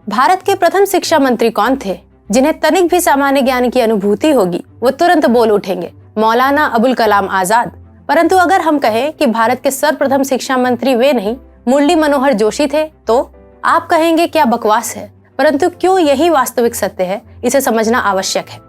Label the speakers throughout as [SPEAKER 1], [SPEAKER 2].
[SPEAKER 1] भारत के प्रथम शिक्षा मंत्री कौन थे जिन्हें तनिक भी सामान्य ज्ञान की अनुभूति होगी वो तुरंत बोल उठेंगे? मौलाना अबुल कलाम आजाद। परंतु अगर हम कहें कि भारत के सर्वप्रथम शिक्षा मंत्री वे नहीं मुरली मनोहर जोशी थे तो आप कहेंगे क्या बकवास है, परंतु क्यों यही वास्तविक सत्य है, इसे समझना आवश्यक है।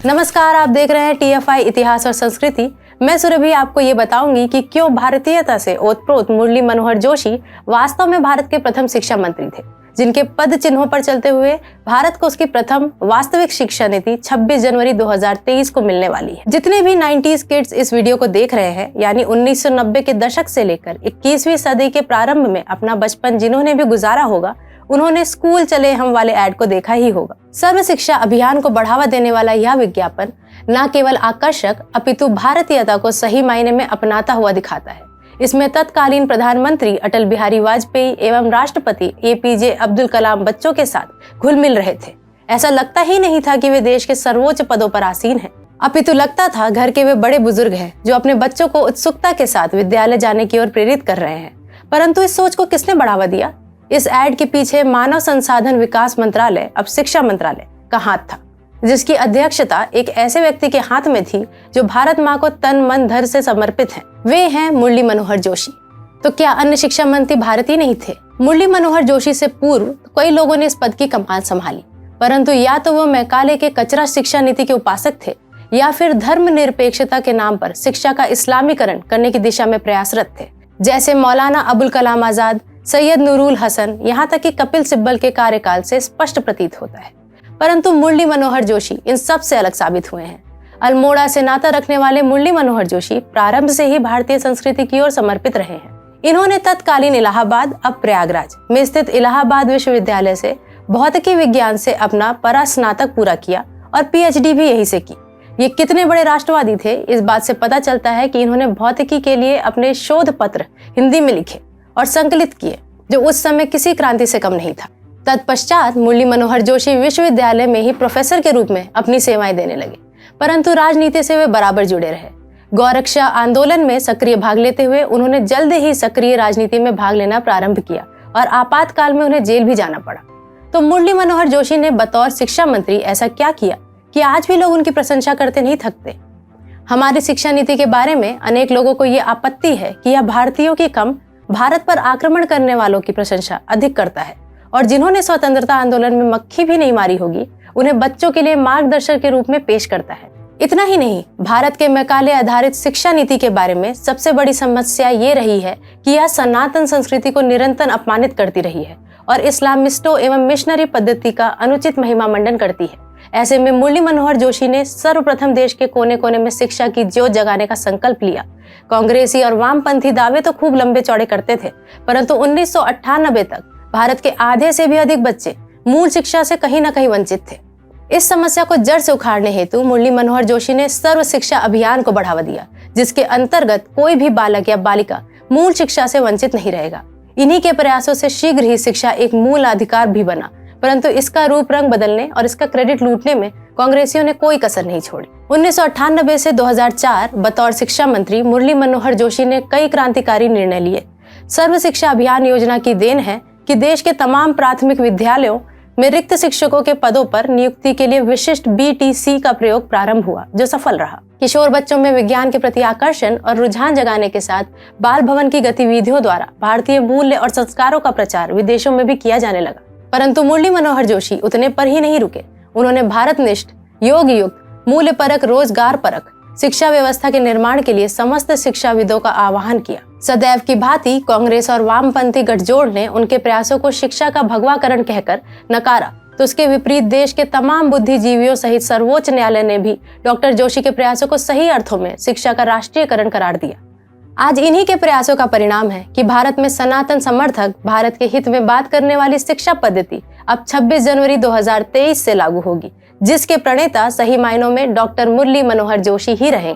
[SPEAKER 1] नमस्कार, आप देख रहे हैं TFI इतिहास और संस्कृति। मैं सुरभि आपको ये बताऊंगी कि क्यों भारतीयता से ओतप्रोत मुरली मनोहर जोशी वास्तव में भारत के प्रथम शिक्षा मंत्री थे, जिनके पद चिन्हों पर चलते हुए भारत को उसकी प्रथम वास्तविक शिक्षा नीति 26 जनवरी 2023 को मिलने वाली है। जितने भी 90s किड्स इस वीडियो को देख रहे हैं, यानी 1990 के दशक से लेकर 21वीं सदी के प्रारंभ में अपना बचपन जिन्होंने भी गुजारा होगा, उन्होंने स्कूल चले हम वाले ऐड को देखा ही होगा। सर्व शिक्षा अभियान को बढ़ावा देने वाला यह विज्ञापन न केवल आकर्षक अपितु भारतीयता को सही मायने में अपनाता हुआ दिखाता है। इसमें तत्कालीन प्रधानमंत्री अटल बिहारी वाजपेयी एवं राष्ट्रपति APJ अब्दुल कलाम बच्चों के साथ घुल मिल रहे थे। ऐसा लगता ही नहीं था कि वे देश के सर्वोच्च पदों पर आसीन हैं, अपितु लगता था घर के वे बड़े बुजुर्ग हैं जो अपने बच्चों को उत्सुकता के साथ विद्यालय जाने की ओर प्रेरित कर रहे हैं। परंतु इस सोच को किसने बढ़ावा दिया? इस ऐड के पीछे मानव संसाधन विकास मंत्रालय, अब शिक्षा मंत्रालय का हाथ था, जिसकी अध्यक्षता एक ऐसे व्यक्ति के हाथ में थी जो भारत माँ को तन मन धन से समर्पित हैं। वे हैं मुरली मनोहर जोशी। तो क्या अन्य शिक्षा मंत्री भारतीय नहीं थे? मुरली मनोहर जोशी से पूर्व कई लोगों ने इस पद की कमान संभाली, परंतु या तो वो मैकाले के कचरा शिक्षा नीति के उपासक थे या फिर धर्मनिरपेक्षता के नाम पर शिक्षा का इस्लामीकरण करने की दिशा में प्रयासरत थे। जैसे मौलाना अबुल कलाम आजाद, सैयद नूरुल हसन, यहाँ तक कि कपिल सिब्बल के कार्यकाल से स्पष्ट प्रतीत होता है। परंतु मुरली मनोहर जोशी इन सब से अलग साबित हुए हैं। अल्मोड़ा से नाता रखने वाले मुरली मनोहर जोशी प्रारंभ से ही भारतीय संस्कृति की ओर समर्पित रहे हैं। इन्होंने तत्कालीन इलाहाबाद, अब प्रयागराज में स्थित इलाहाबाद विश्वविद्यालय से भौतिकी विज्ञान से अपना परास्नातक पूरा किया और PhD भी यहीं से की। ये कितने बड़े राष्ट्रवादी थे, इस बात से पता चलता है कि इन्होंने भौतिकी के लिए अपने शोध पत्र हिंदी में लिखे और संकलित किए, जो उस समय किसी क्रांति से कम नहीं था। तत्पश्चात मुरली मनोहर जोशी विश्वविद्यालय में ही प्रोफेसर के रूप में अपनी सेवाएं देने लगे, परंतु राजनीति से वे बराबर जुड़े रहे। गौरक्षा आंदोलन में सक्रिय भाग लेते हुए उन्होंने जल्द ही सक्रिय राजनीति में भाग लेना प्रारंभ किया और आपातकाल में उन्हें जेल भी जाना पड़ा। तो मुरली मनोहर जोशी ने बतौर शिक्षा मंत्री ऐसा क्या किया कि आज भी लोग उनकी प्रशंसा करते नहीं थकते? हमारी शिक्षा नीति के बारे में अनेक लोगों को ये आपत्ति है कि यह भारतीयों की कम भारत पर आक्रमण करने वालों की प्रशंसा अधिक करता है, और जिन्होंने स्वतंत्रता आंदोलन में मक्खी भी नहीं मारी होगी उन्हें बच्चों के लिए मार्गदर्शक के रूप में पेश करता है। इतना ही नहीं, भारत के मैकाले आधारित शिक्षा नीति के बारे में सबसे बड़ी समस्या ये रही है कि यह सनातन संस्कृति को निरंतर अपमानित करती रही है और इस्लामिस्टों एवं मिशनरी पद्धति का अनुचित महिमा मंडन करती है। ऐसे में मुरली मनोहर जोशी ने सर्वप्रथम देश के कोने कोने में शिक्षा की ज्योत जगाने का संकल्प लिया। कांग्रेसी और वामपंथी दावे तो खूब लंबे चौड़े करते थे, परंतु 1998 तक भारत के आधे से भी अधिक बच्चे मूल शिक्षा से कहीं न कहीं वंचित थे। इस समस्या को जड़ से उखाड़ने हेतु मुरली मनोहर जोशी ने सर्व शिक्षा अभियान को बढ़ावा दिया, जिसके अंतर्गत कोई भी बालक या बालिका मूल शिक्षा से वंचित नहीं रहेगा। इन्हीं के प्रयासों से शीघ्र ही शिक्षा एक मूल अधिकार भी बना, परंतु इसका रूप रंग बदलने और इसका क्रेडिट लूटने में कांग्रेसियों ने कोई कसर नहीं छोड़ी। 1998 से 2004 बतौर शिक्षा मंत्री मुरली मनोहर जोशी ने कई क्रांतिकारी निर्णय लिए। सर्व शिक्षा अभियान योजना की देन है कि देश के तमाम प्राथमिक विद्यालयों में रिक्त शिक्षकों के पदों पर नियुक्ति के लिए विशिष्ट BTC का प्रयोग प्रारंभ हुआ, जो सफल रहा। किशोर बच्चों में विज्ञान के प्रति आकर्षण और रुझान जगाने के साथ बाल भवन की गतिविधियों द्वारा भारतीय मूल्य और संस्कारों का प्रचार विदेशों में भी किया जाने लगा। परंतु मुरली मनोहर जोशी उतने पर ही नहीं रुके। उन्होंने भारतनिष्ठ, योग युक्त, मूल्य परक, रोजगार परक शिक्षा व्यवस्था के निर्माण के लिए समस्त शिक्षाविदों का आह्वान किया। सदैव की भांति कांग्रेस और वामपंथी गठजोड़ ने उनके प्रयासों को शिक्षा का भगवाकरण कहकर नकारा, तो उसके विपरीत देश के तमाम बुद्धिजीवियों सहित सर्वोच्च न्यायालय ने भी डॉक्टर जोशी के प्रयासों को सही अर्थों में शिक्षा का राष्ट्रीयकरण करार दिया। आज इन्हीं के प्रयासों का परिणाम है कि भारत में सनातन समर्थक भारत के हित में बात करने वाली शिक्षा पद्धति अब 26 जनवरी 2023 से लागू होगी, जिसके प्रणेता सही मायनों में डॉक्टर मुरली मनोहर जोशी ही रहे।